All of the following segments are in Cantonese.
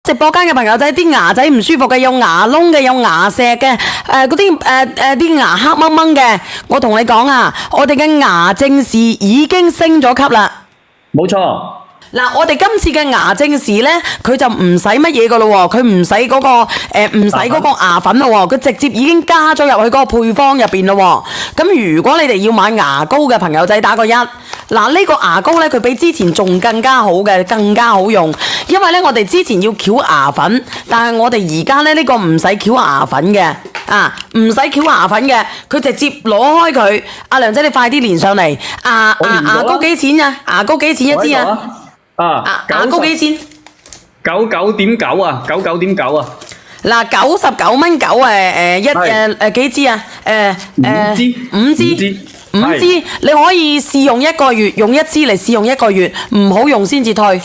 直播間嘅朋友仔，啲牙仔唔舒服嘅，有牙窿嘅，有牙石嘅，啲牙黑掹掹嘅，我同你講啊，我哋嘅牙正視已經升咗級啦。冇錯。嗱，我哋今次嘅牙正視呢，佢就唔使乜嘢噶咯喎，佢唔使嗰個唔使嗰個牙粉咯喎，佢直接已經加咗入去嗰個配方入邊咯喎。咁如果你哋要買牙膏嘅朋友仔打個1。嗱，呢個牙膏呢，佢比之前仲更加好嘅，更加好用。因為呢，我哋之前要翹牙粉，但係我哋而家呢，呢個唔使翹牙粉嘅，唔使翹牙粉嘅，佢直接攞開佢。阿梁仔，你快啲連上嚟。牙膏幾錢啊？牙膏幾錢一支啊？牙膏幾錢？99.9啊，99.9啊。嗱，99蚊9幾支啊？5支。5支，你可以試用1個月，用1支嚟試用1個月，唔好用先至退。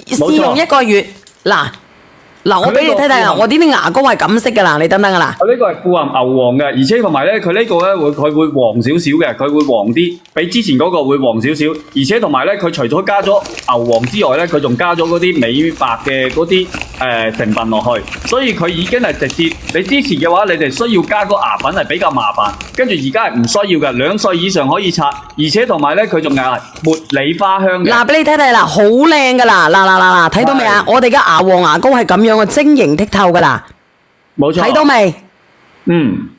試用1個月，嗱，我俾你睇睇啊！我呢啲牙膏係咁色嘅啦，你等等噶啦。佢呢個係富含牛黃嘅，而且同埋咧，佢呢個咧佢會黃少少嘅，佢會黃啲，比之前嗰個會黃少少。而且同埋咧，佢除咗加咗牛黃之外咧，佢仲加咗嗰啲美白嘅嗰啲成分落去，所以佢已經係直接。你之前嘅話，你哋需要加個牙粉係比較麻煩，跟住而家係唔需要嘅，2歲以上可以刷，而且同埋咧佢仲係茉莉花香嘅。嗱，俾你睇睇啦，好靚噶啦，嗱，睇到未啊？我哋嘅牙黃牙膏係咁樣嘅，晶瑩剔透噶啦，冇錯。睇到未？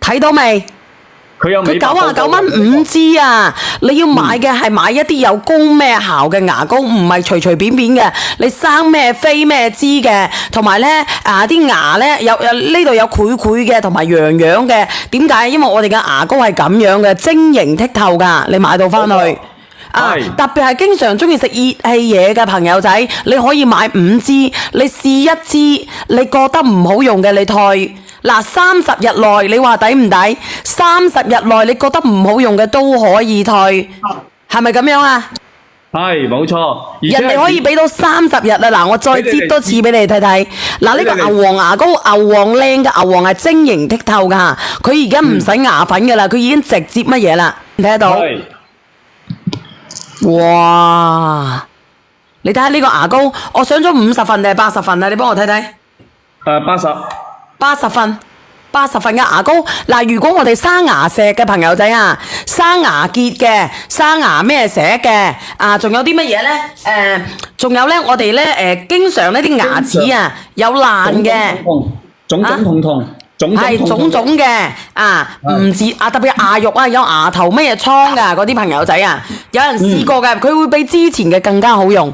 睇到未？佢99蚊5支啊！你要買嘅係買一啲有功咩效嘅牙膏，唔係隨隨便便嘅。你生咩飛咩支嘅，同埋咧啲牙咧有呢度有攰攰嘅，同埋癢癢嘅。點解？因為我哋嘅牙膏係咁樣嘅，晶瑩剔透噶。你買到翻去特別係經常中意食熱氣嘢嘅朋友仔，你可以買5支，你試1支，你覺得唔好用嘅你退。嗱，30日內你話抵唔抵？30日內你覺得唔好用嘅都可以退，係咪咁樣啊？係，冇錯。人哋可以俾到30日啊！嗱，我再擠多次俾你睇睇。嗱，呢個牛黃牙膏，牛黃靚嘅牛黃係晶瑩剔透噶，佢而家唔使牙粉噶啦，佢已經直接乜嘢啦？你睇得到？哇！你睇下呢個牙膏，我上咗50份定係80份啊？你幫我睇睇。80份嘅牙膏。嗱，如果我哋生牙石嘅朋友仔啊，生牙結嘅，生牙咩石嘅，仲有啲乜嘢咧？仲有咧，我哋咧經常呢啲牙齒啊有爛嘅，腫嘅唔止特別牙肉啊，有牙頭乜嘢瘡噶嗰啲朋友仔啊，有人試過嘅，佢會比之前嘅更加好用。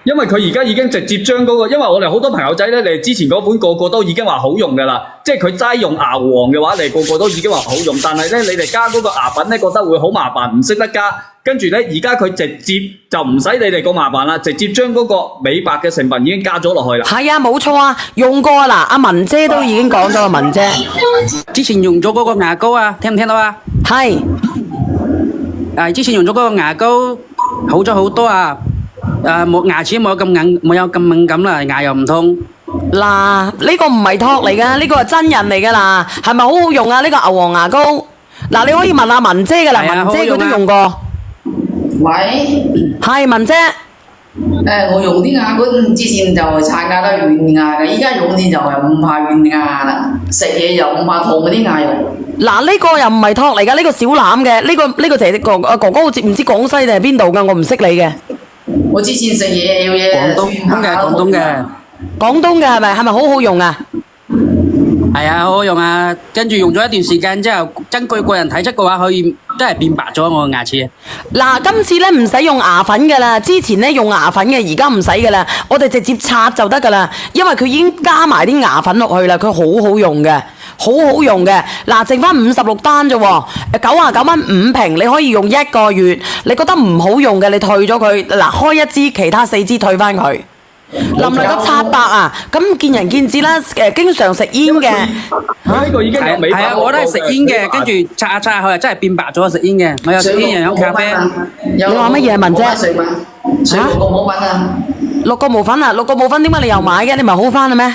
因為佢而家已經直接將嗰個，因為我哋好多朋友仔咧，你之前嗰款個個都已經話好用㗎啦，即係佢齋用牙黃嘅話，你個個都已經話好用，但係咧你哋加嗰個牙粉咧覺得會好麻煩，唔識得加，跟住咧而家佢直接就唔使你哋咁麻煩啦，直接將嗰個美白嘅成分已經加咗落去啦。係啊，冇錯啊，用過啊嗱，阿文姐都已經講咗啦，文姐之前用咗嗰個牙膏啊，聽唔聽到啊？係，之前用咗嗰個牙膏好咗好多啊！冇牙齒冇咁硬，冇有咁敏感啦，牙又唔痛。嗱，呢個唔係托嚟噶，呢個係真人嚟噶啦，係咪好好用啊？呢個牛黃牙膏，嗱，你可以問阿文姐噶啦，文姐佢都用過。喂，係文姐。我用啲牙膏之前就刷牙都軟牙嘅，依家用啲就唔怕軟牙啦，食嘢又唔怕痛嗰啲牙肉。嗱，呢個又唔係托嚟噶，呢個小欖嘅，呢個姐哥哥好似唔知廣西定係邊度噶，我唔識你嘅。我之前食嘢有嘢廣東嘅係咪好好用啊？係啊，好好用啊！跟住用咗一段時間之後，根據個人體質嘅話，可以真係變白咗我嘅牙齒。嗱，今次咧唔使用牙粉噶啦，之前咧用牙粉嘅，而家唔使噶啦，我哋直接刷就得噶啦，因為佢已經加埋啲牙粉落去啦，佢好好用嘅，好好用嘅。嗱，剩翻56單啫喎，99蚊5瓶，你可以用1個月。你覺得唔好用嘅，你退咗佢。嗱，開1支，其他4支退翻佢。能唔能夠刷白啊？咁見仁見智啦。經常食煙嘅，呢個已經有美白。係啊，我都係食煙嘅，跟住刷下刷下佢真係變白咗。食煙嘅，我有食煙又飲咖啡。你話乜嘢文姐？水6個冇粉啊！ 6個冇粉啊？6個冇粉點解你又買嘅？你咪好翻啦咩？